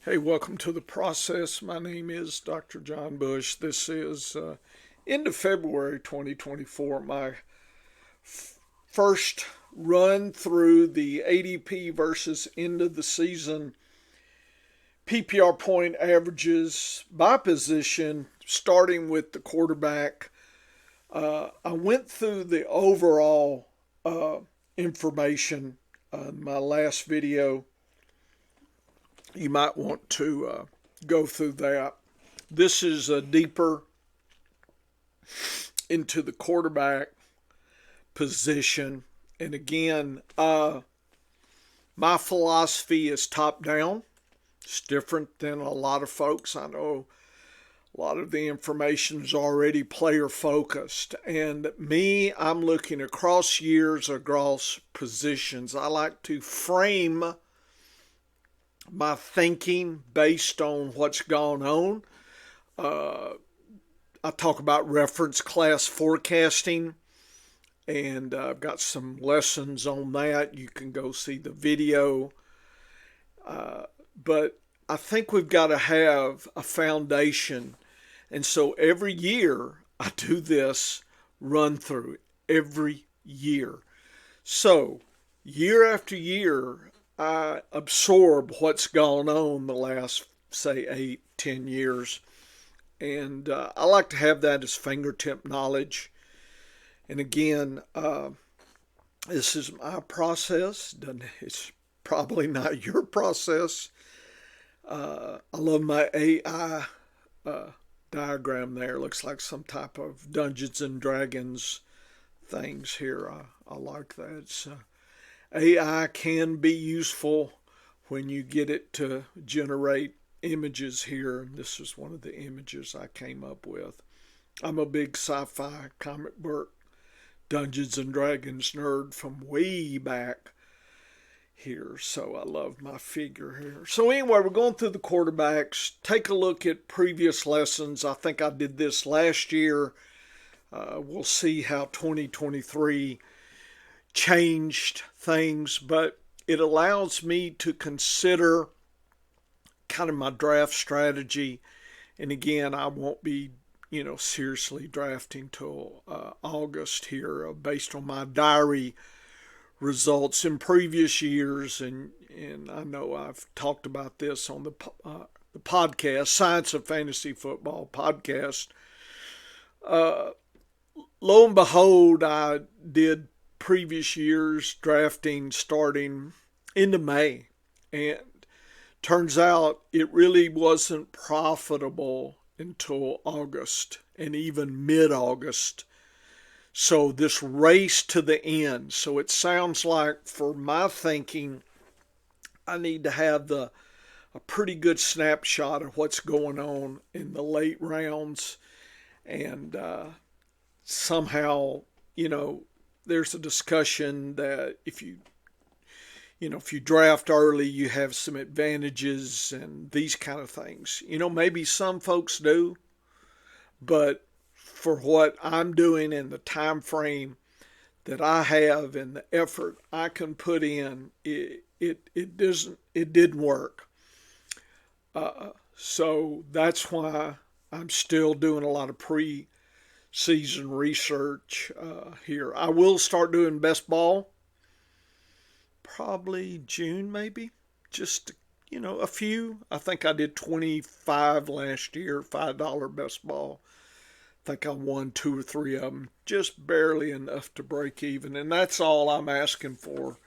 Hey, welcome to the process. My name is Dr. John Bush. This is end of February 2024, my first run through the ADP versus end of the season PPR point averages by position, starting with the quarterback. I went through the overall information in my last video. You might want to go through that. This is deeper into the quarterback position. And again, my philosophy is top down. It's different than a lot of folks. I know a lot of the information is already player focused. And me, I'm looking across years, across positions. I like to frame my thinking based on what's gone on. I talk about reference class forecasting, and I've got some lessons on that. You can go see the video. But I think we've got to have a foundation. And so every year I do this run through every year. So year after year, I absorb what's gone on the last, say, 8, 10 years. And I like to have that as fingertip knowledge. And again, this is my process. It's probably not your process. I love my AI diagram there. Looks like some type of Dungeons and Dragons things here. I like that. So AI can be useful when you get it to generate images here. This is one of the images I came up with. I'm a big sci-fi comic book Dungeons and Dragons nerd from way back here, so I love my figure here. So anyway, we're going through the quarterbacks. Take a look at previous lessons. I think I did this last year. We'll see how 2023 changed things, but it allows me to consider kind of my draft strategy. And again, I won't be, seriously drafting till August here, based on my diary results in previous years. And I know I've talked about this on the podcast, Science of Fantasy Football podcast. Lo and behold, I did previous years drafting starting into May, and turns out it really wasn't profitable until August and even mid-August. So this race to the end. So it sounds like, for my thinking, I need to have a pretty good snapshot of what's going on in the late rounds. And somehow, there's a discussion that if you draft early, you have some advantages and these kind of things. Maybe some folks do, but for what I'm doing and the time frame that I have and the effort I can put in, it didn't work. So that's why I'm still doing a lot of pre-season research here. I will start doing best ball probably June, maybe. Just, a few. I think I did 25 last year, $5 best ball. I think I won 2 or 3 of them, just barely enough to break even. And that's all I'm asking for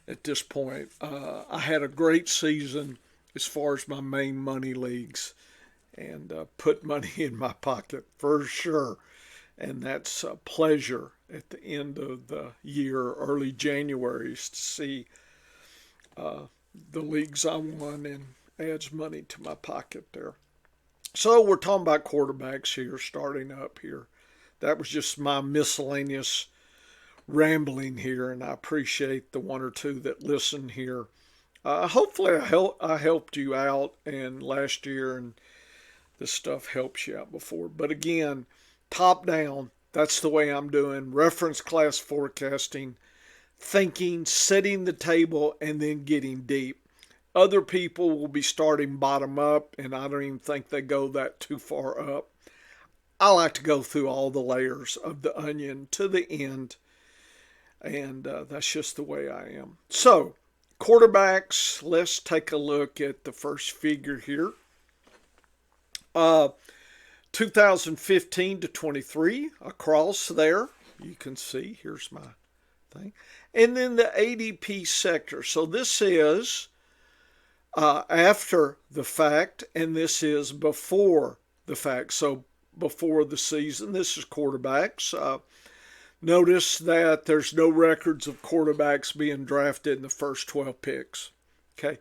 at this point. I had a great season as far as my main money leagues, and put money in my pocket for sure. And that's a pleasure at the end of the year, early January, to see the leagues I won, and adds money to my pocket there. So we're talking about quarterbacks here, starting up here. That was just my miscellaneous rambling here, and I appreciate the one or two that listen here. Hopefully I helped you out and last year, and this stuff helps you out before. But again, top down, that's the way I'm doing. Reference class forecasting, thinking, setting the table, and then getting deep. Other people will be starting bottom up, and I don't even think they go that too far up. I like to go through all the layers of the onion to the end, and that's just the way I am. So, quarterbacks, let's take a look at the first figure here. 2015 to 23, across there, you can see, here's my thing. And then the ADP sector. So this is after the fact, and this is before the fact. So before the season, this is quarterbacks. Notice that there's no records of quarterbacks being drafted in the first 12 picks. Okay.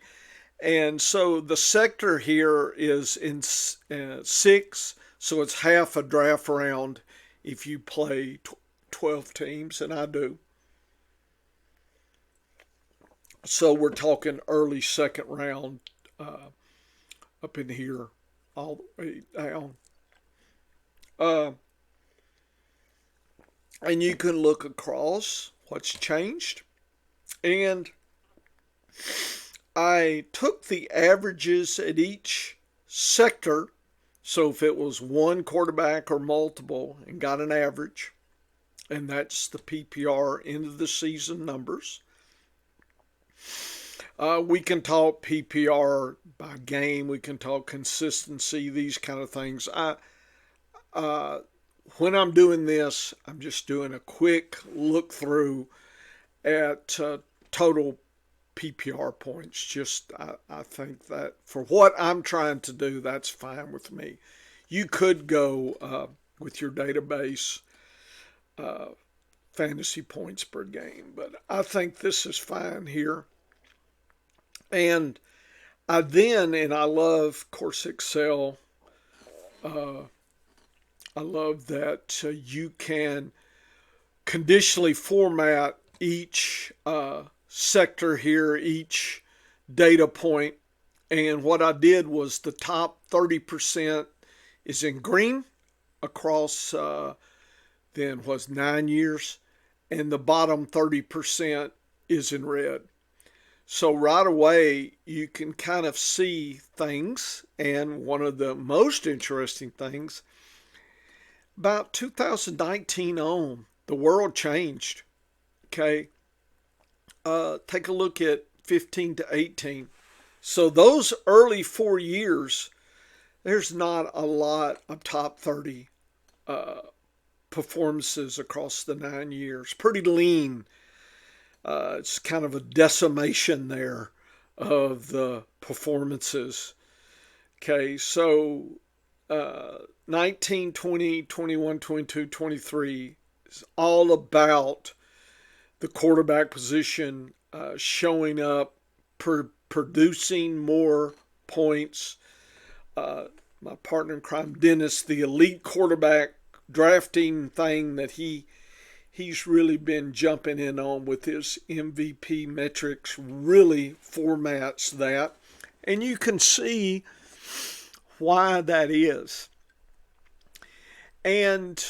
And so the sector here is in 6, so it's half a draft round if you play 12 teams, and I do. So we're talking early second round up in here all the way down. And you can look across what's changed. And I took the averages at each sector. So if it was one quarterback or multiple, and got an average, and that's the PPR end of the season numbers. We can talk PPR by game. We can talk consistency, these kind of things. When I'm doing this, I'm just doing a quick look through at total PPR points. Just I think that for what I'm trying to do, that's fine with me. You could go with your database fantasy points per game, but I think this is fine here. And I love, of course, Excel. I love that you can conditionally format each sector here, each data point. And what I did was the top 30% is in green across then was 9 years, and the bottom 30% is in red. So right away you can kind of see things, and one of the most interesting things about 2019 on, the world changed. Okay, take a look at 15 to 18. So those early 4 years, there's not a lot of top 30 performances across the 9 years. Pretty lean. It's kind of a decimation there of the performances. Okay, so 19, 20, 21, 22, 23 is all about the quarterback position showing up, producing more points. My partner in crime, Dennis, the elite quarterback drafting thing that he's really been jumping in on with his MVP metrics, really formats that. And you can see why that is. And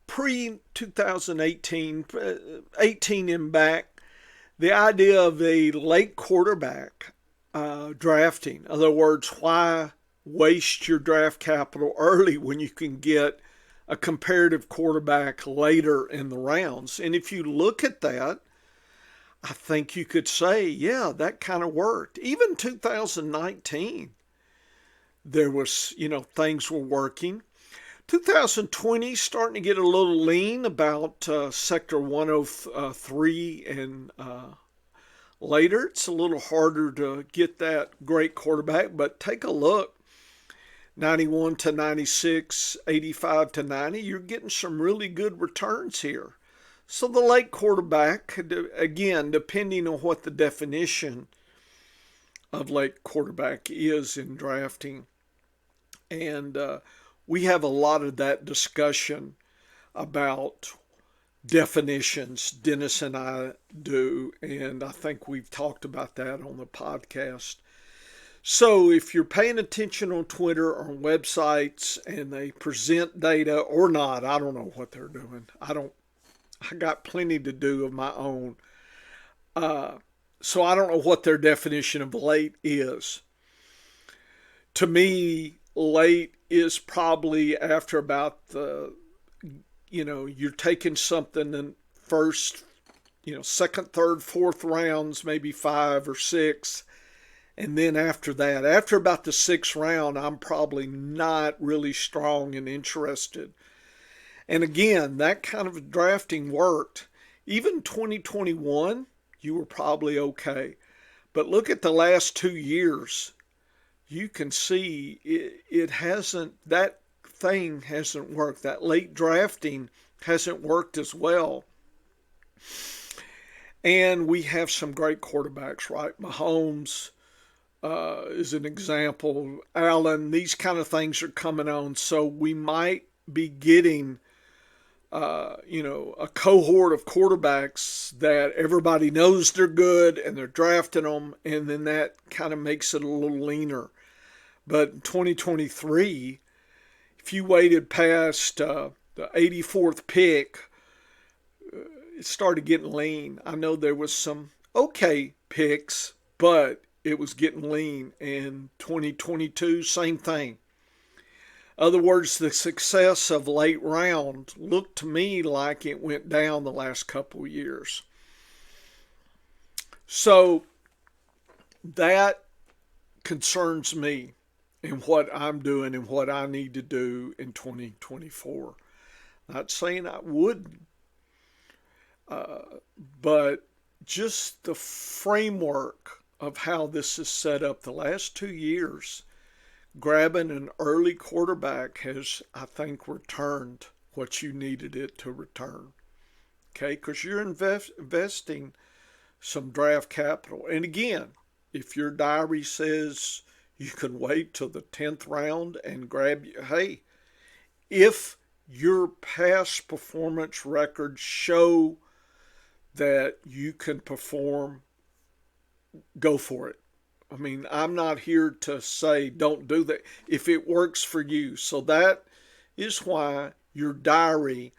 pre-2018, 18 and back, the idea of a late quarterback drafting, in other words, why waste your draft capital early when you can get a comparative quarterback later in the rounds? And if you look at that, I think you could say, yeah, that kind of worked. Even 2019, there was, things were working. 2020 starting to get a little lean about sector 103 and later. It's a little harder to get that great quarterback, but take a look. 91 to 96, 85 to 90, you're getting some really good returns here. So the late quarterback, again, depending on what the definition of late quarterback is in drafting. And we have a lot of that discussion about definitions, Dennis and I do, and I think we've talked about that on the podcast. So if you're paying attention on Twitter or on websites and they present data or not, I don't know what they're doing. I got plenty to do of my own. So I don't know what their definition of late is. To me, late is probably after about you're taking something in first, second, third, fourth rounds, maybe five or six. And then after that, after about the sixth round, I'm probably not really strong and interested. And again, that kind of drafting worked. Even 2021, you were probably okay. But look at the last 2 years. You can see it hasn't, that thing hasn't worked. That late drafting hasn't worked as well. And we have some great quarterbacks, right? Mahomes is an example. Allen, these kind of things are coming on. So we might be getting, a cohort of quarterbacks that everybody knows they're good and they're drafting them. And then that kind of makes it a little leaner. But in 2023, if you waited past the 84th pick, it started getting lean. I know there was some okay picks, but it was getting lean. And 2022, same thing. Other words, the success of late round looked to me like it went down the last couple of years. So that concerns me in what I'm doing and what I need to do in 2024. Not saying I wouldn't, but just the framework of how this is set up the last 2 years, grabbing an early quarterback has, I think, returned what you needed it to return. Okay, because you're investing some draft capital. And again, if your diary says you can wait till the 10th round and grab you, hey, if your past performance records show that you can perform, go for it. I mean, I'm not here to say don't do that if it works for you. So that is why your diary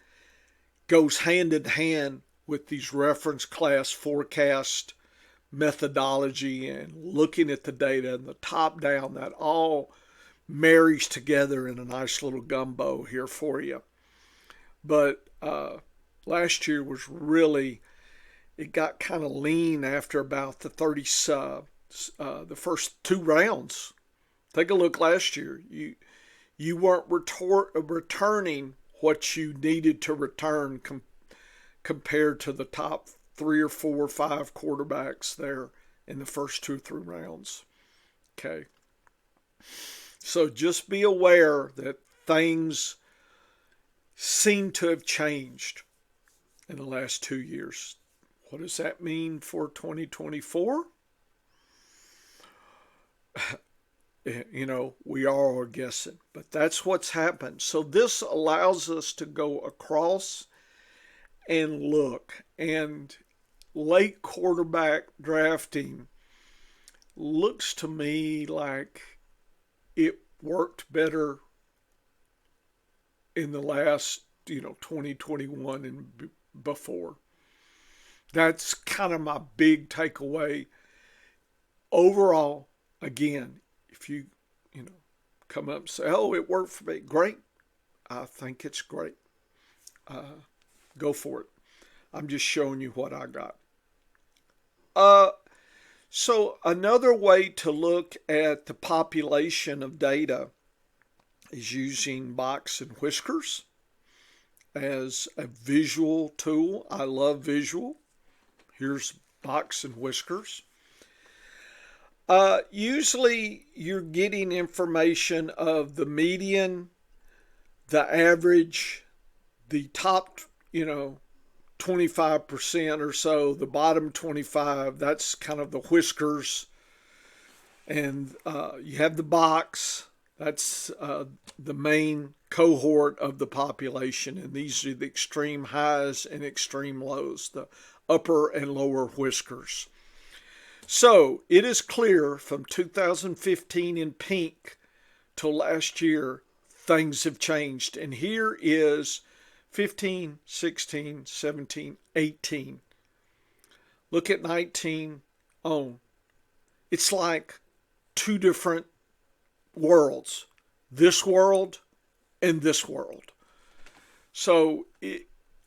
goes hand in hand with these reference class forecast methodology and looking at the data and the top down. That all marries together in a nice little gumbo here for you. But last year was really, it got kind of lean after about the the first two rounds. Take a look last year. You weren't returning what you needed to return compared to the top 3 or 4 or 5 quarterbacks there in the first 2 or 3 rounds. Okay. So just be aware that things seem to have changed in the last 2 years. What does that mean for 2024? We are guessing, but that's what's happened. So this allows us to go across and look. And late quarterback drafting looks to me like it worked better in the last, 2021 and before. That's kind of my big takeaway. Overall, again, if you, come up and say, oh, it worked for me, great. I think it's great. Go for it. I'm just showing you what I got. So another way to look at the population of data is using box and whiskers as a visual tool. I love visual. Here's box and whiskers. Usually you're getting information of the median, the average, the top, 25% or so, the bottom 25, that's kind of the whiskers. And you have the box, that's the main cohort of the population. And these are the extreme highs and extreme lows, the upper and lower whiskers. So it is clear from 2015 in pink till last year, things have changed. And here is 15, 16, 17, 18. Look at 19 on. It's like two different worlds, this world and this world. So,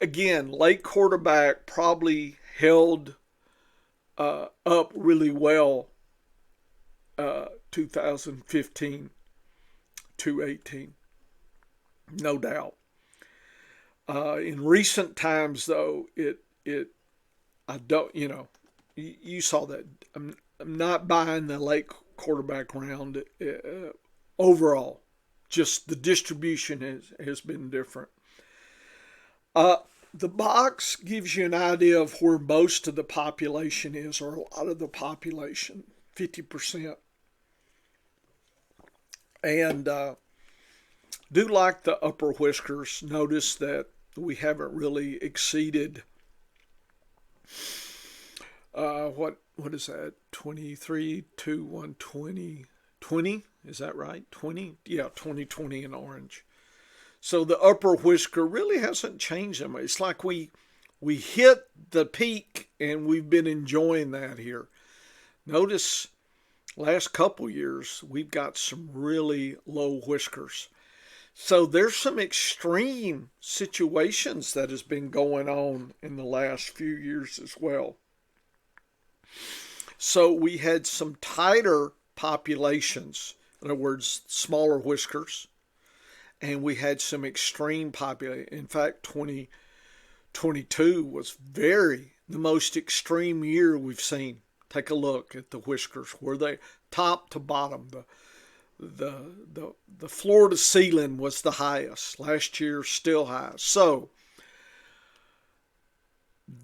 again, late quarterback probably held up really well 2015 to 18, no doubt. In recent times, though, I don't, you saw that. I'm not buying the late quarterback round overall. Just the distribution has been different. Uh, the box gives you an idea of where most of the population is, or a lot of the population, 50%. And do like the upper whiskers. Notice that we haven't really exceeded what is that? 23 to 120. 20? Is that right? 20? Yeah, 2020 in orange. So the upper whisker really hasn't changed that much. It's like we hit the peak and we've been enjoying that here. Notice last couple years we've got some really low whiskers. So there's some extreme situations that has been going on in the last few years as well. So we had some tighter populations, in other words, smaller whiskers, and we had some extreme population. In fact, 2022 was the most extreme year we've seen. Take a look at the whiskers, where they top to bottom. The floor to ceiling was the highest. Last year, still high. So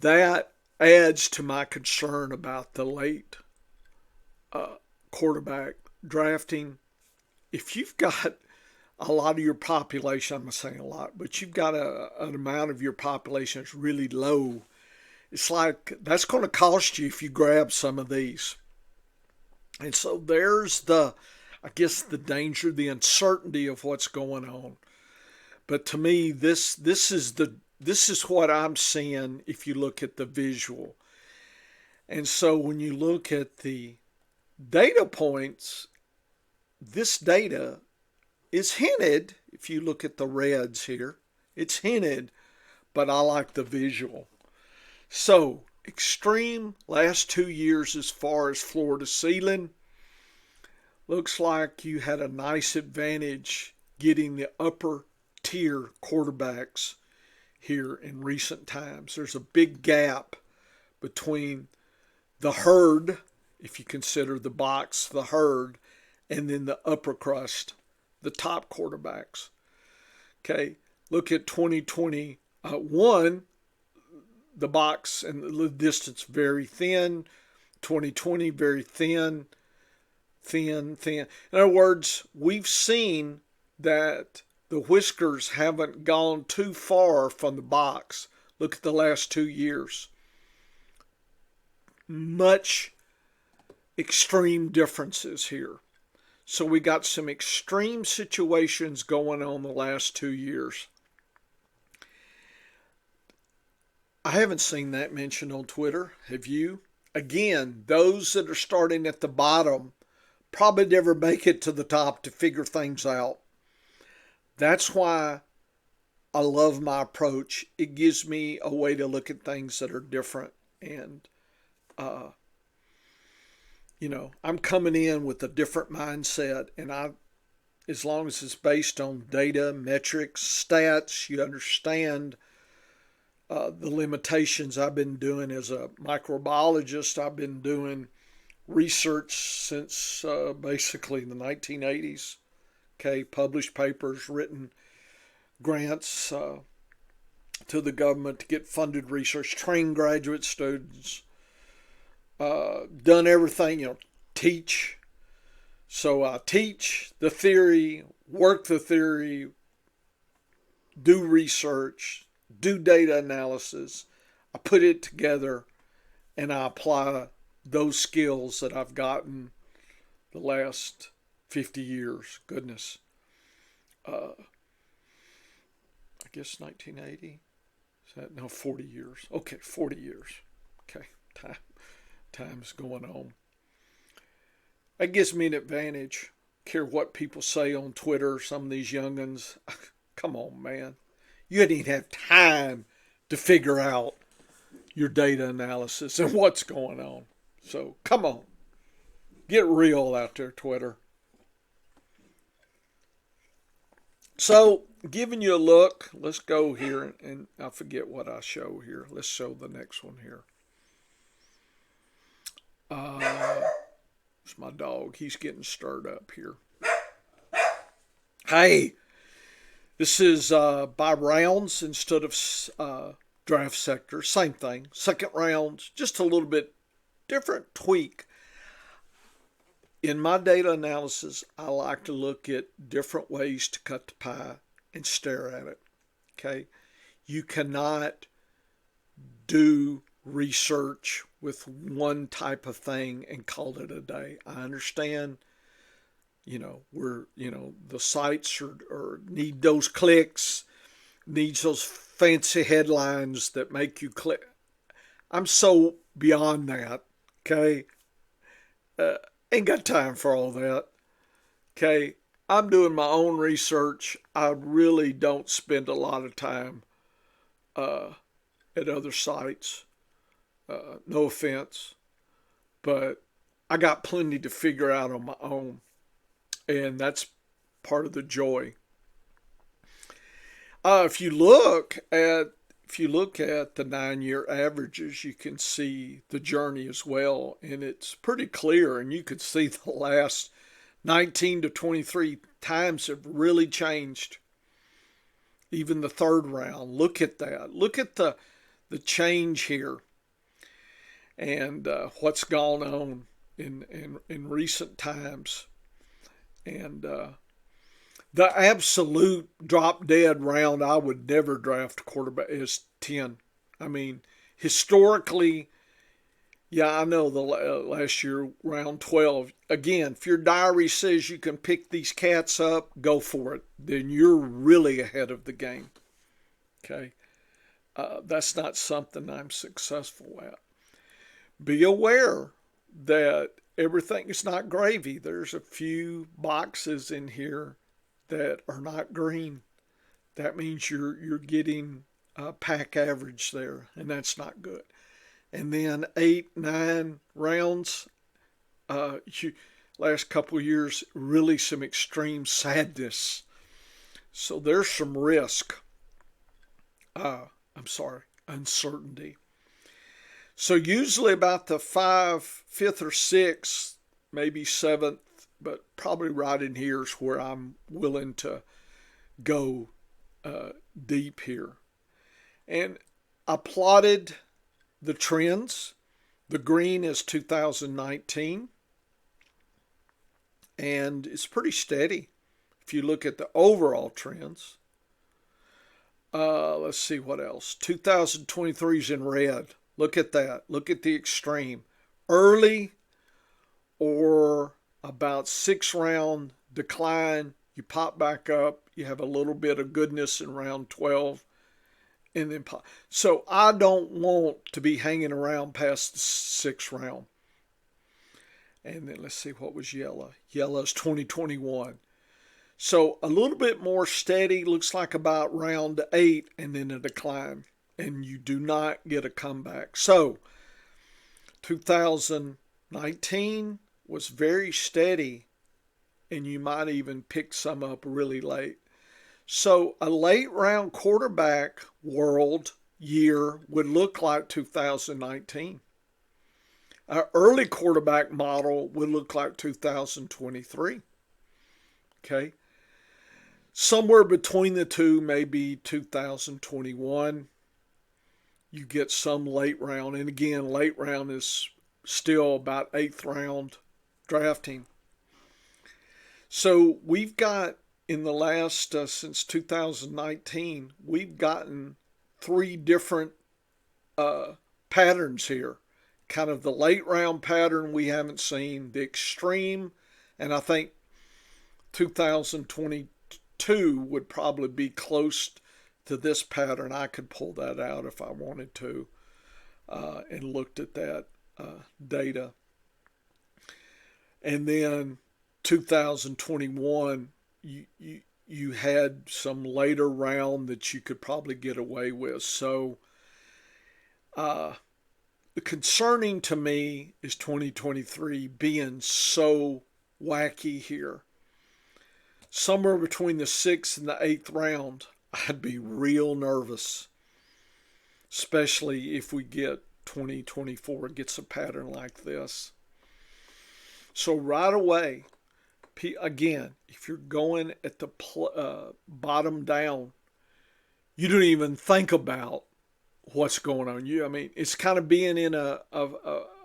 that adds to my concern about the late quarterback drafting. If you've got a lot of your population, I'm not saying a lot, but you've got an amount of your population that's really low, it's like that's going to cost you if you grab some of these. And so there's I guess the danger, the uncertainty of what's going on. But to me, this is what I'm seeing if you look at the visual. And so when you look at the data points, this data is hinted. If you look at the reds here, it's hinted, but I like the visual. So extreme last 2 years as far as floor to ceiling. Looks like you had a nice advantage getting the upper tier quarterbacks here in recent times. There's a big gap between the herd, if you consider the box the herd, and then the upper crust, the top quarterbacks. Okay, look at 2021, the box and the distance very thin. 2020 very thin. In other words, we've seen that the whiskers haven't gone too far from the box. Look at the last 2 years. Much extreme differences here. So we got some extreme situations going on the last 2 years. I haven't seen that mentioned on Twitter. Have you? Again, those that are starting at the bottom probably never make it to the top to figure things out. That's why I love my approach. It gives me a way to look at things that are different. And, I'm coming in with a different mindset. And as long as it's based on data, metrics, stats, you understand the limitations. I've been doing as a microbiologist. I've been doing research since basically the 1980s. Okay, published papers, written grants to the government to get funded research, trained graduate students, done everything, teach. So I teach the theory, work the theory, do research, do data analysis. I put it together and I apply those skills that I've gotten the last 50 years. Goodness. I guess 1980. Is that no 40 years? Okay, 40 years. Okay, times going on. That gives me an advantage. Care what people say on Twitter, some of these youngins. Come on, man. You didn't even have time to figure out your data analysis and what's going on. So come on. Get real out there, Twitter. So, giving you a look, let's go here, and I forget what I show here. Let's show the next one here. It's my dog. He's getting stirred up here. Hey, this is by rounds instead of draft sectors. Same thing. Second rounds, just a little bit different tweak. In my data analysis, I like to look at different ways to cut the pie and stare at it. Okay? You cannot do research with one type of thing and call it a day. I understand, the sites are need those clicks, needs those fancy headlines that make you click. I'm so beyond that. Okay? Ain't got time for all that. Okay, I'm doing my own research. I really don't spend a lot of time at other sites. No offense, but I got plenty to figure out on my own, and that's part of the joy. If you look at the 9-year averages, you can see the journey as well, and it's pretty clear. And you could see the last 19 to 23 times have really changed. Even the third round. Look at that. Look at the change here, and what's gone on in recent times, and the absolute drop dead round I would never draft quarterback is 10. I mean, historically, yeah, I know the last year round 12. Again, if your diary says you can pick these cats up, go for it. Then you're really ahead of the game. Okay, that's not something I'm successful at. Be aware that everything is not gravy. There's a few boxes in here that are not green. That means you're getting a pack average there, and that's not good. And then 8, 9 rounds, last couple of years, really some extreme sadness. So there's some risk. Uncertainty. So usually about the 5th or 6th, maybe 7th, but probably right in here is where I'm willing to go deep here. And I plotted the trends. The green is 2019, and it's pretty steady if you look at the overall trends. Let's see what else. 2023 is in red. Look at that. Look at the extreme. Early or about 6th round decline, you pop back up, you have a little bit of goodness in round 12, and then pop. So I don't want to be hanging around past the 6th round. And then let's see, what was yellow? Yellow is 2021. So a little bit more steady, looks like about round 8, and then a decline. And you do not get a comeback. So 2019 was very steady, and you might even pick some up really late. So a late round quarterback world year would look like 2019. An early quarterback model would look like 2023. Okay. Somewhere between the two, maybe 2021. You get some late round. And again, late round is still about 8th round drafting. So we've got, in the last, since 2019, we've gotten 3 different patterns here. Kind of the late round pattern we haven't seen, the extreme, and I think 2022 would probably be close to this pattern. I could pull that out if I wanted to and looked at that data. And then 2021, you had some later round that you could probably get away with. So concerning to me is 2023 being so wacky here. Somewhere between the 6th and the 8th round, I'd be real nervous, especially if we get 2024 gets a pattern like this. So right away, again, if you're going at the bottom down, you don't even think about what's going on. I mean, it's kind of being in a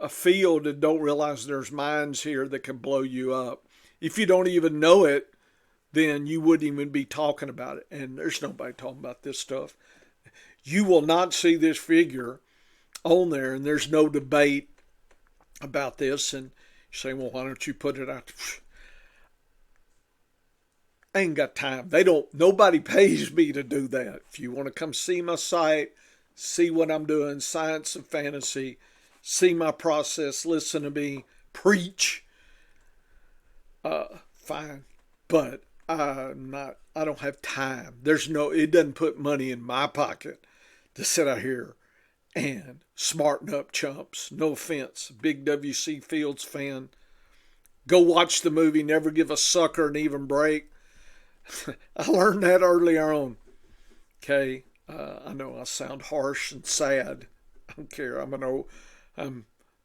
field and don't realize there's mines here that can blow you up. If you don't even know it, then you wouldn't even be talking about it. And there's nobody talking about this stuff. You will not see this figure on there, and there's no debate about this. And you say, well, why don't you put it out? I ain't got time. Nobody pays me to do that. If you want to come see my site, see what I'm doing, Science and Fantasy, see my process, listen to me preach, fine. But I don't have time. It doesn't put money in my pocket to sit out here and smarten up chumps. No offense, big W.C. Fields fan. Go watch the movie, never give a sucker an even break. I learned that earlier on. Okay, I know I sound harsh and sad. I don't care. I'm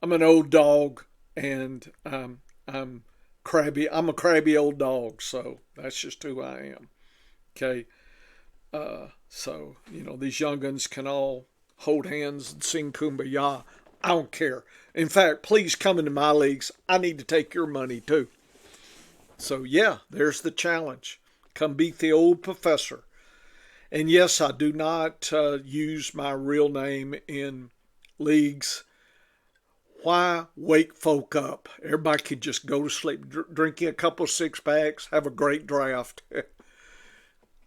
an old dog, and I'm crabby. I'm a crabby old dog, so that's just who I am. Okay, so these young'uns can all hold hands and sing Kumbaya. I don't care. In fact, please come into my leagues. I need to take your money too. So yeah, there's the challenge. Come beat the old professor. And yes, I do not use my real name in leagues. Why wake folk up? Everybody could just go to sleep, drinking a couple of 6-packs, have a great draft.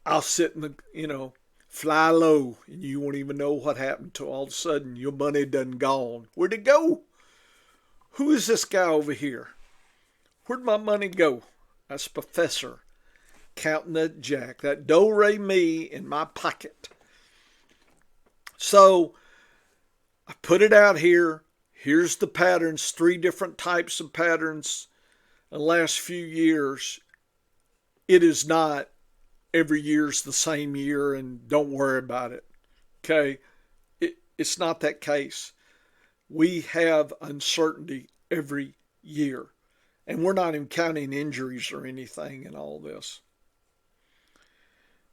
I'll sit in the, fly low, and you won't even know what happened till all of a sudden your money done gone. Where'd it go? Who is this guy over here? Where'd my money go? That's Professor. Counting that jack, that do-re-mi in my pocket. So I put it out here. Here's the patterns, 3 different types of patterns in the last few years. It is not every year's the same year and don't worry about it. Okay? It's not that case. We have uncertainty every year. And we're not even counting injuries or anything in all this.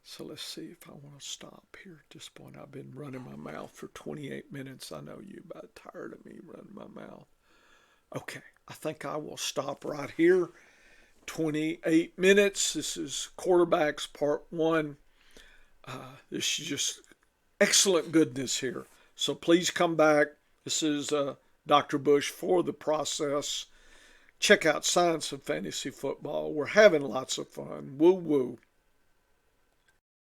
So let's see if I want to stop here at this point. I've been running my mouth for 28 minutes. I know you're about tired of me running my mouth. Okay, I think I will stop right here. 28 minutes. This is Quarterbacks Part 1. This is just excellent goodness here. So please come back. This is Dr. Bush for the process. Check out Science and Fantasy Football. We're having lots of fun. Woo woo.